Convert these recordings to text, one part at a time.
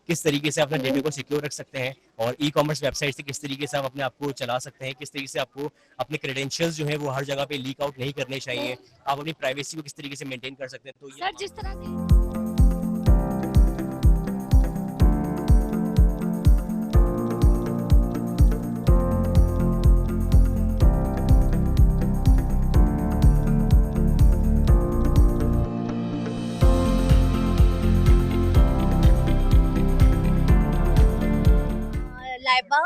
किस तरीके से अपने डेटा को सिक्योर रख सकते हैं, और ई कॉमर्स वेबसाइट से किस तरीके से आप अपने आप को चला सकते हैं, किस तरीके से आपको अपने क्रेडेंशियल्स जो है वो हर जगह पे लीक आउट नहीं करने चाहिए, आप अपनी प्राइवेसी को किस तरीके से मेंटेन कर सकते हैं। तो ये सर जिस तरह से लाइबा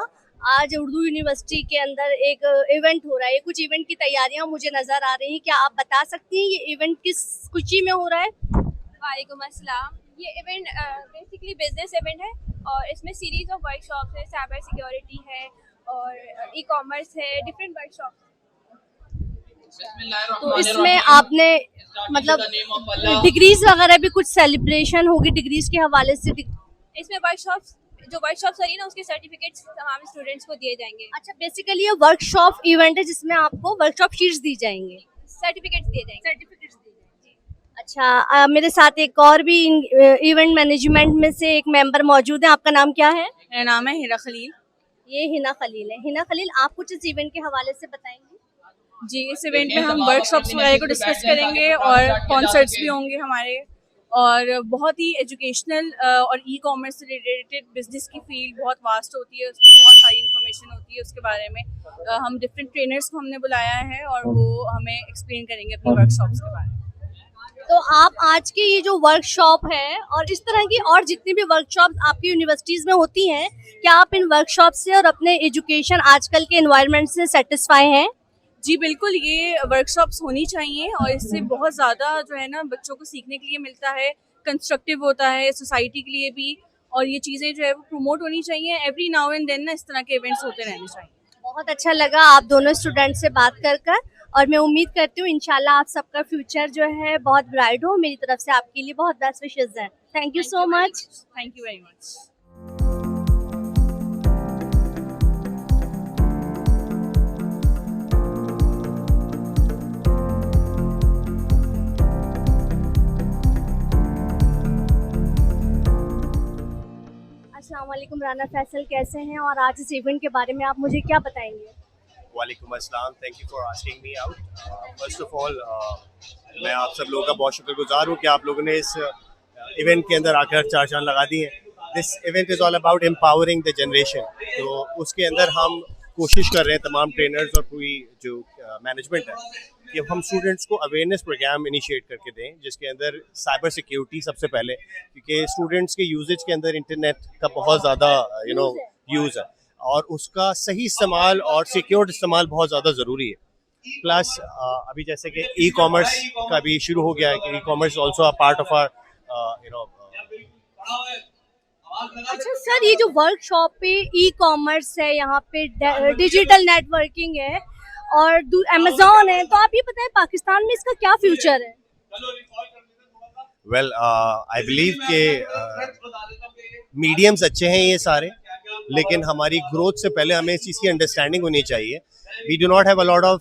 आज उर्दू यूनिवर्सिटी के अंदर एक इवेंट हो रहा है, कुछ इवेंट की तैयारियां मुझे नजर आ रही हैं। क्या आप बता सकती हैं ये इवेंट किस खुशी में हो रहा है? वालेकुम अस्सलाम। ये इवेंट बेसिकली बिजनेस इवेंट है और इसमें सीरीज ऑफ वर्कशॉप्स है, साइबर सिक्योरिटी है और ई कॉमर्स है, डिफरेंट वर्कशॉप्स। तो इसमें आपने मतलब डिग्रीज वगैरह भी कुछ सेलिब्रेशन होगी डिग्रीज के हवाले से? इसमें वर्कशॉप्स जो वर्कशॉप्स हो रही है ना उसके सर्टिफिकेट्स तमाम स्टूडेंट्स को दिए जाएंगे। अच्छा, बेसिकली ये वर्कशॉप इवेंट है जिसमें आपको वर्कशॉप शीट्स दी जाएंगे, सर्टिफिकेट्स दिए जाएंगे। सर्टिफिकेट्स दी जाएंगे। अच्छा, मेरे साथ एक और भी इवेंट मैनेजमेंट में से एक मेंबर मौजूद है। आपका नाम क्या है? मेरा नाम है हिना खलील। ये हिना खलील है। हिना खलील, आप कुछ इस इवेंट के हवाले से बताएंगे? जी, इस इवेंट में हम वर्कशॉप्स वगैरह को डिस्कस करेंगे और कॉन्सर्ट्स भी होंगे हमारे, और बहुत ही एजुकेशनल और ई कॉमर्स से रिलेटेड बिजनेस की फील्ड बहुत वास्ट होती है, उसमें बहुत सारी इन्फॉर्मेशन होती है उसके बारे में। हम डिफरेंट ट्रेनर्स को हमने बुलाया है और वो हमें एक्सप्लेन करेंगे अपनी वर्कशॉप्स के बारे में। तो आप आज की ये जो वर्कशॉप है और इस तरह की और जितनी भी वर्कशॉप आपकी यूनिवर्सिटीज में होती हैं, क्या आप इन वर्कशॉप से और अपने एजुकेशन आजकल के एनवायरनमेंट से सेटिस्फाई हैं? जी बिल्कुल, ये वर्कशॉप्स होनी चाहिए और इससे बहुत ज़्यादा जो है ना बच्चों को सीखने के लिए मिलता है, कंस्ट्रक्टिव होता है सोसाइटी के लिए भी, और ये चीज़ें जो है वो प्रमोट होनी चाहिए। एवरी नाउ एंड देन ना इस तरह के इवेंट्स होते रहने चाहिए। बहुत अच्छा लगा आप दोनों स्टूडेंट से बात कर और मैं उम्मीद करती हूँ इंशाल्लाह आप सबका फ्यूचर जो है बहुत ब्राइट हो। मेरी तरफ से आपके लिए बहुत बेस्ट विशेस हैं। Thank you so much. Thank you very much. अस्सलाम वालेकुम राना फैसल, कैसे हैं? और आज इस इवेंट के बारे में आप मुझे क्या बताएंगे? वालेकुम अस्सलाम, thank you for asking me out. First of all मैं आप सब लोगों का बहुत शुक्रगुजार हूँ कि आप लोगों ने इस इवेंट के अंदर आकर चार चांद लगा दिए हैं। This event is all about empowering the generation. तो उसके अंदर हम कोशिश कर रहे हैं तमाम ट्रेनर्स और पूरी जो मैनेजमेंट है कि हम स्टूडेंट्स को अवेयरनेस प्रोग्राम इनिशिएट करके दें, जिसके अंदर साइबर सिक्योरिटी सबसे पहले, क्योंकि स्टूडेंट्स के यूजेज के अंदर इंटरनेट का बहुत ज़्यादा यूज़ है और उसका सही इस्तेमाल और सिक्योर्ड इस्तेमाल बहुत ज़्यादा ज़रूरी है। प्लस अभी जैसे कि ई कॉमर्स का भी शुरू हो गया है कि e commerce also a part of our अच्छा सर, ये जो वर्कशॉप पे ई कॉमर्स है, यहाँ पे डिजिटल नेटवर्किंग है और अमेजोन है, तो आप ये बताएं पाकिस्तान में इसका क्या फ्यूचर है? वेल आई बिलीव के मीडियम्स अच्छे हैं ये सारे, लेकिन हमारी ग्रोथ से पहले हमें इस चीज़ की अंडरस्टैंडिंग होनी चाहिए। We do not have a lot of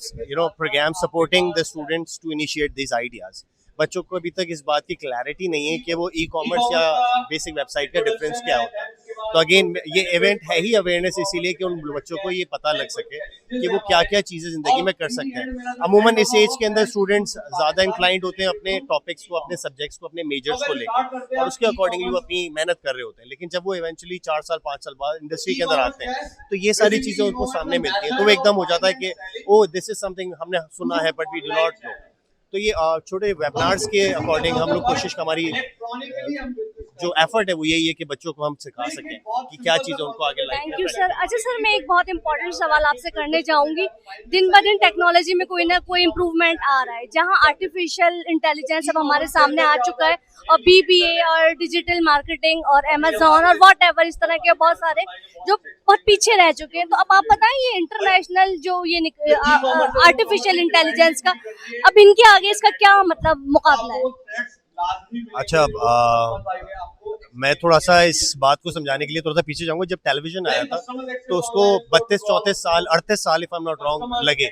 program supporting the students to initiate this ideas. बच्चों को अभी तक इस बात की क्लैरिटी नहीं है कि वो ई कॉमर्स या बेसिक वेबसाइट का डिफरेंस क्या होता है। तो अगेन ये इवेंट है ही अवेयरनेस इसीलिए कि उन बच्चों को ये पता लग सके कि वो क्या क्या चीज़ें ज़िंदगी में कर सकते हैं। अमूमन इस एज के अंदर स्टूडेंट्स ज़्यादा इंक्लाइंड होते हैं अपने टॉपिक्स को, अपने सब्जेक्ट्स को, अपने मेजर्स को लेकर, और उसके अकॉर्डिंगली वो अपनी मेहनत कर रहे होते हैं। लेकिन जब वो इवेंचुअली 4 साल 5 साल बाद इंडस्ट्री के अंदर आते हैं तो ये सारी चीज़ें उनको सामने मिलती हैं, तो वो एकदम हो जाता है कि ओ दिस इज समथिंग हमने सुना है but we do not know. तो ये छोटे वेबिनार्स के अकॉर्डिंग हम लोग कोशिश, हमारी जो एफर्ट है वो यही है कि बच्चों को हम सिखा सकें कि क्या चीज़ें उनको आगे लाइफ में। Thank you sir. अच्छा सर, मैं एक बहुत इंपॉर्टेंट सवाल आपसे करने चाहूँगी। दिन ब दिन टेक्नोलॉजी में कोई ना कोई इम्प्रूवमेंट आ रहा है, जहाँ आर्टिफिशियल इंटेलिजेंस अब हमारे सामने आ चुका है और BBA और डिजिटल मार्केटिंग और अमेजोन और व्हाटएवर इस तरह के बहुत सारे जो बहुत पीछे रह चुके हैं। तो अब आप बताएं ये इंटरनेशनल जो ये आर्टिफिशियल इंटेलिजेंस का, अब इनके आगे इसका क्या मतलब मुकाबला है? अच्छा, मैं थोड़ा सा इस बात को समझाने के लिए थोड़ा सा पीछे जाऊंगा। जब टेलीविजन आया था तो उसको 32-34 साल 38 साल if I am not wrong लगे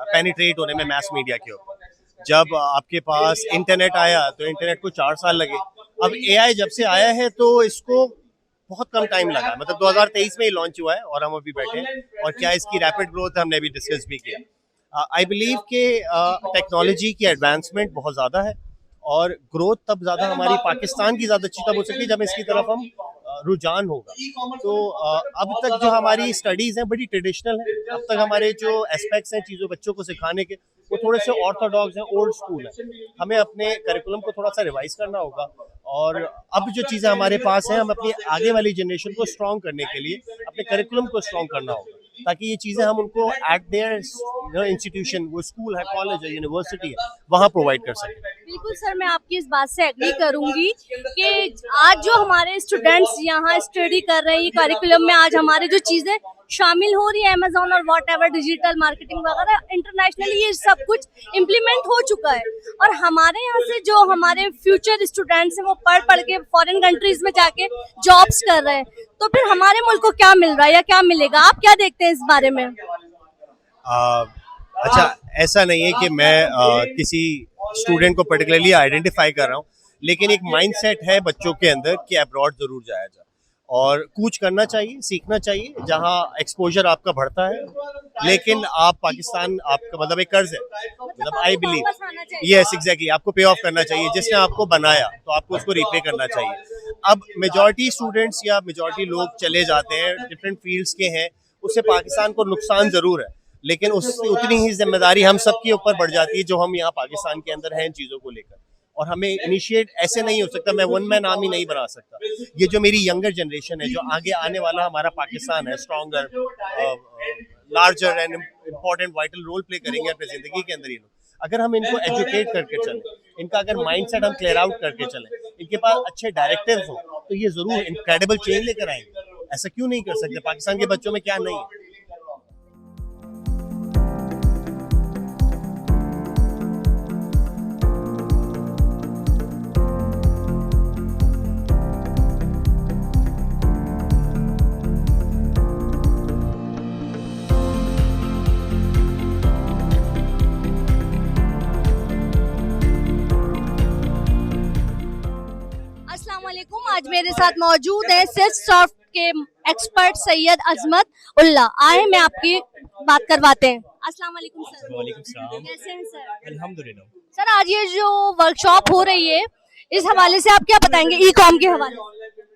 पेनिट्रेट होने में मैस मीडिया के ऊपर। जब आपके पास इंटरनेट आया तो इंटरनेट को 4 साल लगे। अब AI जब से आया है तो इसको बहुत कम टाइम लगा, मतलब 2023 में ही लॉन्च हुआ है और हम अभी बैठे हैं, और क्या इसकी रैपिड ग्रोथ हमने अभी डिस्कस भी किया। आई बिलीव कि टेक्नोलॉजी की एडवांसमेंट बहुत ज़्यादा है और ग्रोथ तब ज़्यादा हमारी पाकिस्तान की ज़्यादा अच्छी तब हो सकती है जब इसकी तरफ हम रुझान होगा। तो अब तक जो हमारी स्टडीज़ हैं बड़ी ट्रेडिशनल है, अब तक हमारे जो एस्पेक्ट्स हैं चीज़ों बच्चों को सिखाने के वो थोड़े से ऑर्थोडॉक्स हैं, ओल्ड स्कूल है। हमें अपने करिकुलम को थोड़ा सा रिवाइज करना होगा और अब जो चीज़ें हमारे पास हैं हम अपनी आगे वाली जनरेशन को स्ट्रॉन्ग करने के लिए अपने करिकुलम को स्ट्रॉन्ग करना होगा, ताकि ये चीज़ें हम उनको एट देयर इंस्टीट्यूशन, वो स्कूल है, कॉलेज है, यूनिवर्सिटी है, वहाँ प्रोवाइड कर सकें। बिल्कुल सर, मैं आपकी इस बात से एग्री करूंगी कि आज जो हमारे स्टूडेंट्स यहाँ स्टडी कर रहे हैं, ये करिकुलम में आज हमारे जो चीजें शामिल हो रही है, अमेजोन और वॉट एवर डिजिटल मार्केटिंग वगैरह, इंटरनेशनली ये सब कुछ इम्प्लीमेंट हो चुका है। और हमारे यहाँ से जो हमारे फ्यूचर स्टूडेंट्स हैं वो पढ़ के फॉरेन कंट्रीज में जाके जॉब्स कर रहे हैं, तो फिर हमारे मुल्क को क्या मिल रहा है या क्या मिलेगा, आप क्या देखते हैं इस बारे में? अच्छा, ऐसा नहीं है कि मैं किसी स्टूडेंट को पर्टिकुलरली आइडेंटिफाई कर रहा हूँ, लेकिन एक माइंडसेट है बच्चों के अंदर कि अब्रॉड जरूर जाया जाए और कूच करना चाहिए, सीखना चाहिए, जहाँ एक्सपोजर आपका बढ़ता है। लेकिन आप पाकिस्तान, आपका मतलब एक कर्ज है, मतलब आई बिलीव, यस एग्जैक्टली, आपको पे ऑफ करना चाहिए। जिसने आपको बनाया तो आपको उसको रीपे करना चाहिए। अब मेजॉरिटी स्टूडेंट्स या मेजॉरिटी लोग चले जाते हैं, डिफरेंट फील्ड्स के हैं, उससे पाकिस्तान को नुकसान जरूर है, लेकिन उससे उतनी ही जिम्मेदारी हम सबके ऊपर बढ़ जाती है जो हम यहाँ पाकिस्तान के अंदर हैं इन चीज़ों को लेकर। और हमें इनिशिएट ऐसे नहीं हो सकता, मैं वन मैन आर्मी नहीं बना सकता। ये जो मेरी यंगर जनरेशन है, जो आगे आने वाला हमारा पाकिस्तान है, stronger, larger and important vital role play करेंगे अपनी जिंदगी के अंदर ये लोग। अगर हम इनको एजुकेट करके चलें, इनका अगर माइंडसेट हम क्लियर आउट करके चलें, इनके पास अच्छे डायरेक्टिव्स हों, तो ये जरूर इनक्रेडिबल चेंज लेकर आएंगे। ऐसा क्यों नहीं कर सकते? पाकिस्तान के बच्चों में क्या नहीं है? आज मेरे साथ मौजूद है सिस्सॉफ्ट के एक्सपर्ट सैयद अजमत उल्ला। आए मैं आपकी बात करवाते हैं। अस्सलाम वालेकुम सर। वालेकुम सलाम। कैसे हैं सर? अल्हम्दुलिल्लाह। सर, आज ये जो वर्कशॉप हो रही है, इस हवाले से आप क्या बताएंगे, ई कॉम के हवाले से?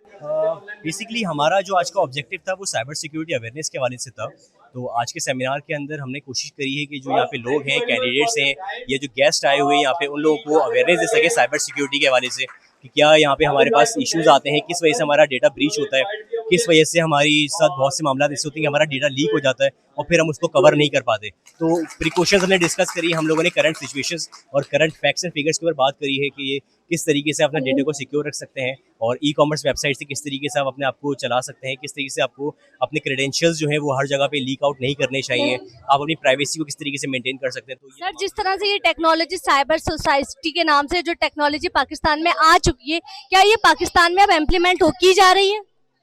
बेसिकली हमारा जो आज का ऑब्जेक्टिव था वो साइबर सिक्योरिटी अवेयरनेस के हवाले से था। तो आज के सेमिनार के अंदर हमने कोशिश करी है कि जो यहाँ पे लोग हैं, कैंडिडेट्स हैं या जो गेस्ट आए हुए हैं यहाँ पे, उन लोगों को अवेयरनेस दे सके साइबर सिक्योरिटी के हवाले से कि क्या यहाँ पे हमारे पास इश्यूज आते हैं, किस वजह से हमारा डेटा ब्रीच होता है, किस वजह से हमारी साथ बहुत से मामला ऐसे होते हैं कि हमारा डेटा लीक हो जाता है और फिर हम उसको कवर नहीं कर पाते। तो प्रिकॉशंस हमने डिस्कस करी, हम लोगों ने करंट सिचुएशंस और करंट फैक्ट्स एंड फिगर्स के ऊपर बात करी है कि ये किस तरीके से अपना डेटा को सिक्योर रख सकते हैं और ई कॉमर्स वेबसाइट से किस तरीके से आप अपने आप को चला सकते हैं, किस तरीके से आपको अपने क्रेडेंशियल्स जो हैं वो हर जगह पे लीक आउट नहीं करने चाहिए, आप अपनी प्राइवेसी को किस तरीके से मेंटेन कर सकते हैं। तो सर, जिस तरह से ये टेक्नोलॉजी साइबर सोसाइटी के नाम से जो टेक्नोलॉजी पाकिस्तान में आ चुकी है, क्या ये पाकिस्तान में अब इम्प्लीमेंट की जा रही है?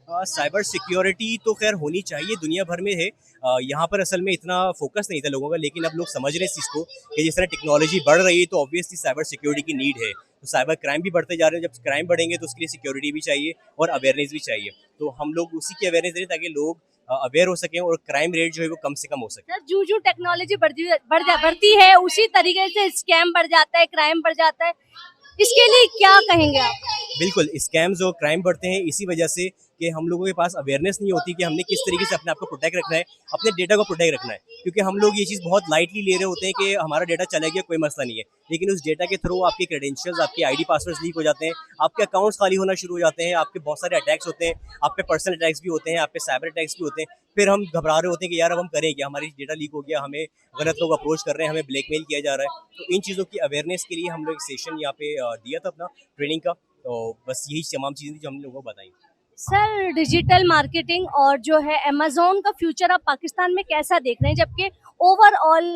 साइबर सिक्योरिटी तो खैर होनी चाहिए, दुनिया भर में है। यहाँ पर असल में इतना फोकस नहीं था लोगों का, लेकिन अब लोग समझ रहे हैं इस चीज़ को कि जिस तरह टेक्नोलॉजी बढ़ रही है तो ऑब्वियसली साइबर सिक्योरिटी की नीड है। तो साइबर क्राइम भी बढ़ते जा रहे हैं, जब क्राइम बढ़ेंगे तो उसके लिए सिक्योरिटी भी चाहिए और अवेयरनेस भी चाहिए। तो हम लोग उसी की अवेयरनेस दें ताकि लोग अवेयर हो सकें और क्राइम रेट जो है वो कम से कम हो सके। सर, जो टेक्नोलॉजी बढ़ती है उसी तरीके से स्कैम बढ़ जाता है, क्राइम बढ़ जाता है, इसके लिए क्या कहेंगे आप? बिल्कुल, स्कैम्स और क्राइम बढ़ते हैं इसी वजह से कि हम लोगों के पास अवेयरनेस नहीं होती कि हमने किस तरीके से अपने आप को प्रोटेक्ट रखना है, अपने डेटा को प्रोटेक्ट रखना है। क्योंकि हम लोग ये चीज़ बहुत लाइटली ले रहे होते हैं कि हमारा डेटा चला गया, कोई मसला नहीं है, लेकिन उस डेटा के थ्रू आपके क्रेडेंशियल्स, आपके आईडी पासवर्ड्स लीक हो जाते हैं, आपके अकाउंट्स खाली होना शुरू हो जाते हैं, आपके बहुत सारे अटैक्स होते हैं, आप पे पर्सनल अटैक्स भी होते हैं, आप पे साइबर अटैक्स भी होते हैं। फिर हम घबरा रहे होते हैं कि यार अब हम करें क्या, हमारी डेटा लीक हो गया, हमें गलत लोग अप्रोच कर रहे हैं, हमें ब्लैकमेल किया जा रहा है। तो इन चीज़ों की अवेयरनेस के लिए हम लोग एक सेशन यहाँ पे दिया था अपना ट्रेनिंग का। तो बस यही तमाम चीज़ें थी जो हम लोगों को बताई। सर, डिजिटल मार्केटिंग और जो है अमेजोन का फ्यूचर आप पाकिस्तान में कैसा देख रहे हैं, जबकि ओवरऑल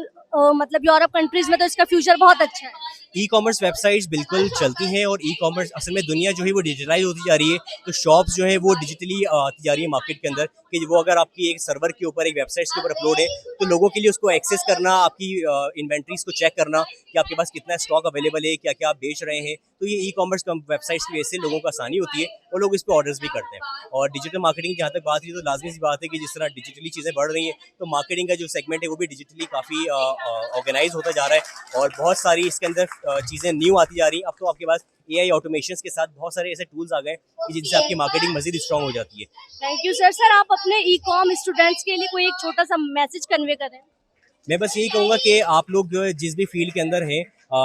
मतलब यूरोप कंट्रीज में तो इसका फ्यूचर बहुत अच्छा है? ई कॉमर्स वेबसाइट्स बिल्कुल चलती हैं और ई कॉमर्स असल में दुनिया जो है वो डिजिटलाइज होती जा रही है, तो शॉप्स जो है वो डिजिटली आती जा रही है मार्केट के अंदर, कि वो अगर आपकी एक सर्वर के ऊपर एक वेबसाइट्स के ऊपर अपलोड है तो लोगों के लिए उसको एक्सेस करना, आपकी इन्वेंट्रीज को चेक करना कि आपके पास कितना स्टॉक अवेलेबल है, क्या क्या आप बेच रहे हैं, तो ये ई कॉमर्स वेबसाइट्स की वजह से लोगों को आसानी होती है और लोग इस पर ऑर्डर्स भी करते हैं। और डिजिटल मार्केटिंग जहाँ तक बात की तो लाजमी सी बात है कि जिस तरह डिजिटली चीज़ें बढ़ रही हैं तो मार्केटिंग का जो सेगमेंट है वो भी डिजिटली काफ़ी ऑर्गेनाइज होता जा रहा है और बहुत सारी इसके अंदर चीज़ें न्यू आती जा रही हैं। अब तो आपके पास AI ऑटोमेशन के साथ बहुत सारे ऐसे टूल्स आ गए कि जिनसे आपकी मार्केटिंग मजीद स्ट्रॉन्ग हो जाती है। Thank you sir. सर आप अपने ई कॉम स्टूडेंट्स के लिए कोई एक छोटा सा मैसेज कन्वे करें। मैं बस यही कहूँगा कि आप लोग जो है जिस भी फील्ड के अंदर हैं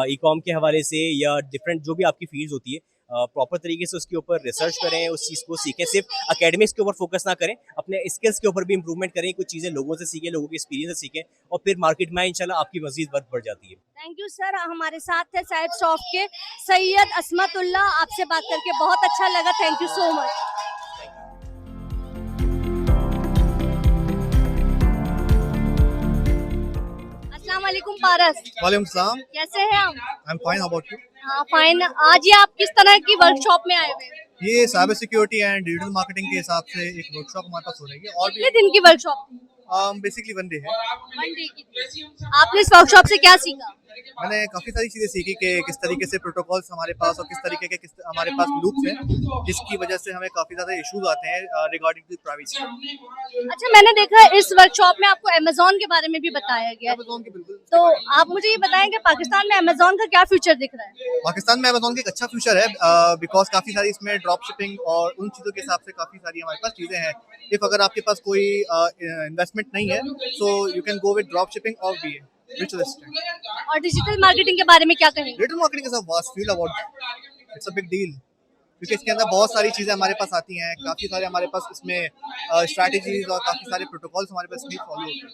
ई कॉम के हवाले से या डिफरेंट जो भी आपकी फील्ड्स होती है, प्रॉपर तरीके से उसके ऊपर रिसर्च करें, उस चीज़ को सीखें, सिर्फ अकेडमिक्स के ऊपर फोकस ना करें, अपने स्किल्स के ऊपर भी इंप्रूवमेंट करें, कुछ चीज़ें लोगों से सीखें, लोगों के एक्सपीरियंस से सीखें और फिर मार्केट में इंशाल्लाह आपकी मजीद वर्थ बढ़ जाती है। Thank you sir. हमारे साथ थे साहिब शॉप के सैयद असमतुल्ला, आपसे बात करके बहुत अच्छा लगा। Thank you so much. अस्सलाम वालेकुम पारस, वालेकुम सलाम। कैसे हैं आप? I am fine, how about you? हाँ फाइन। आज ये आप किस तरह की वर्कशॉप में आए हुए हैं? ये cyber security and digital marketing के हिसाब से एक वर्कशॉप हमारे पास हो रही है और कितने दिन की वर्कशॉप? बेसिकली 1 डे है। वन डे की थी। आपने इस वर्कशॉप से क्या सीखा? मैंने काफ़ी सारी चीज़ें सीखी कि किस तरीके से प्रोटोकॉल्स हमारे पास और किस तरीके के हमारे पास लूप्स हैं जिसकी वजह से हमें काफ़ी ज़्यादा इश्यूज आते हैं रिगार्डिंग टू प्राइवेसी। अच्छा, मैंने देखा है इस वर्कशॉप में आपको अमेज़न के बारे में भी बताया गया है, अमेज़न के बिल्कुल। तो आप मुझे ये बताएं कि पाकिस्तान में अमेज़न का क्या फ्यूचर दिख रहा है? पाकिस्तान में अमेज़न का एक अच्छा फ्यूचर है बिकॉज काफ़ी सारी इसमें ड्रॉप शिपिंग और उन चीज़ों के हिसाब से काफ़ी सारी हमारे पास चीज़ें हैं। इफ़ अगर आपके पास कोई इन्वेस्टमेंट नहीं है so you can go with drop shipping और BA virtual assistant। और डिजिटल मार्केटिंग के बारे में क्या कहेंगे? Digital marketing is a vast field about, it's a big deal क्योंकि इसके अंदर बहुत सारी चीज़ें हमारे पास आती हैं, काफ़ी सारे हमारे पास इसमें स्ट्रैटेजीज और काफ़ी सारे प्रोटोकॉल्स हमारे पास इसमें फॉलो होते हैं।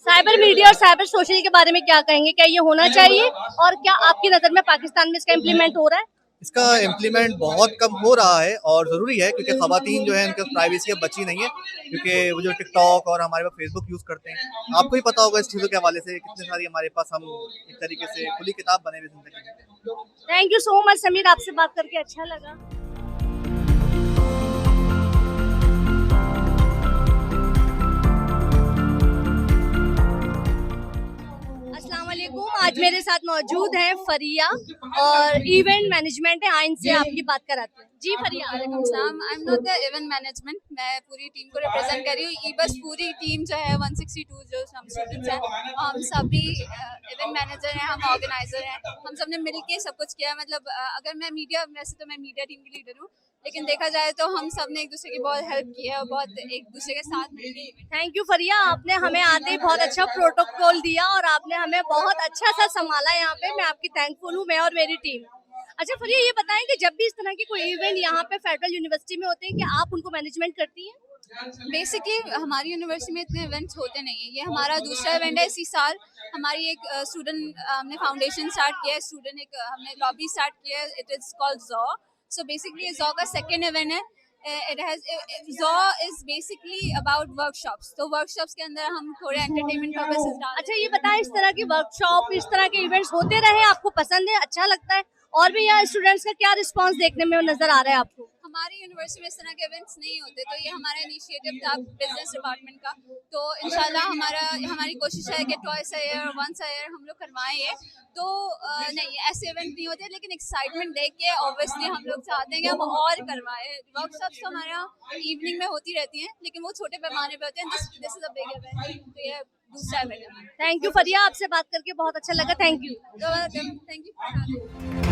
साइबर मीडिया और साइबर सोशल के बारे में क्या कहेंगे? क्या ये होना चाहिए और क्या आपकी नज़र में पाकिस्तान में इसका इम्प्लीमेंट हो रहा है? इसका इम्प्लीमेंट बहुत कम हो रहा है और ज़रूरी है क्योंकि ख़वातीन जो है उनके प्राइवेसी अब बची नहीं है क्योंकि वो जो टिकटॉक और हमारे पास फेसबुक यूज़ करते हैं। आपको ही पता होगा इस चीज़ों के हवाले से कितने सारी हमारे पास हम एक तरीके से खुली किताब बने हुए ज़िंदगी में। Thank you so much Sameer, आपसे बात करके अच्छा लगा। अस्सलाम वालेकुम। आज मेरे साथ मौजूद हैं फरिया और इवेंट मैनेजमेंट है आइन से आपकी बात कराते हैं। जी फरिया। वालेकुम सलाम। I am not the event management, मैं पूरी टीम को रिप्रेजेंट कर रही हूँ। बस पूरी टीम जो है 162 जो हम स्टूडेंट्स हैं हम सभी इवेंट मैनेजर हैं, हम ऑर्गेनाइजर हैं, हम सब ने मिलके सब कुछ किया। मतलब अगर मैं मीडिया, वैसे तो मैं मीडिया टीम की लीडर हूँ, लेकिन देखा जाए तो हम सब ने एक दूसरे की बहुत हेल्प की है और बहुत एक दूसरे के साथ मिलकर। थैंक यू फरिया, आपने हमें आते ही बहुत अच्छा प्रोटोकॉल दिया और आपने हमें बहुत अच्छा सा संभाला यहाँ पे। मैं आपकी थैंकफुल हूँ, मैं और मेरी टीम। अच्छा फरिया, ये बताएं कि जब भी इस तरह के कोई इवेंट यहाँ पे फेडरल यूनिवर्सिटी में होते हैं कि आप उनको मैनेजमेंट करती हैं? बेसिकली हमारी यूनिवर्सिटी में इतने इवेंट्स होते नहीं है, ये हमारा दूसरा इवेंट है इसी साल। हमारी एक स्टूडेंट हमने फाउंडेशन स्टार्ट किया है, स्टूडेंट एक हमने लॉबी स्टार्ट किया है, इट इज़ कॉल्ड ज़ॉ। सो बेसिकली ज़ॉ का सेकेंड इवेंट है। ज़ॉ इज बेसिकली अबाउट वर्कशॉप्स, तो वर्कशॉप्स के अंदर हम थोड़े एंटरटेनमेंट पर्पसेस डालते हैं। अच्छा ये बताएं, इस तरह की वर्कशॉप, इस तरह के इवेंट्स होते रहे, आपको पसंद है, अच्छा लगता है? और भी यहाँ स्टूडेंट्स का क्या रिस्पांस देखने में नजर आ रहा है आपको? हमारी यूनिवर्सिटी में इस तरह के इवेंट्स नहीं होते, तो ये हमारा इनिशिएटिव था बिजनेस डिपार्टमेंट का। तो इंशाल्लाह हमारी कोशिश है कि twice a year, once a year हम लोग करवाएं ये। तो नहीं, ऐसे इवेंट नहीं होते, लेकिन एक्साइटमेंट देख के ऑब्वियसली हम लोग चाहते हैं कि हम और करवाएं। वर्कशॉप्स तो हमारे यहाँ इवनिंग में होती रहती हैं, लेकिन वो छोटे पैमाने पे होते हैं। This is a big event, तो ये दूसरा इवेंट है। थैंक यू फरिया, आपसे बात करके बहुत अच्छा लगा। Thank you. Thank you.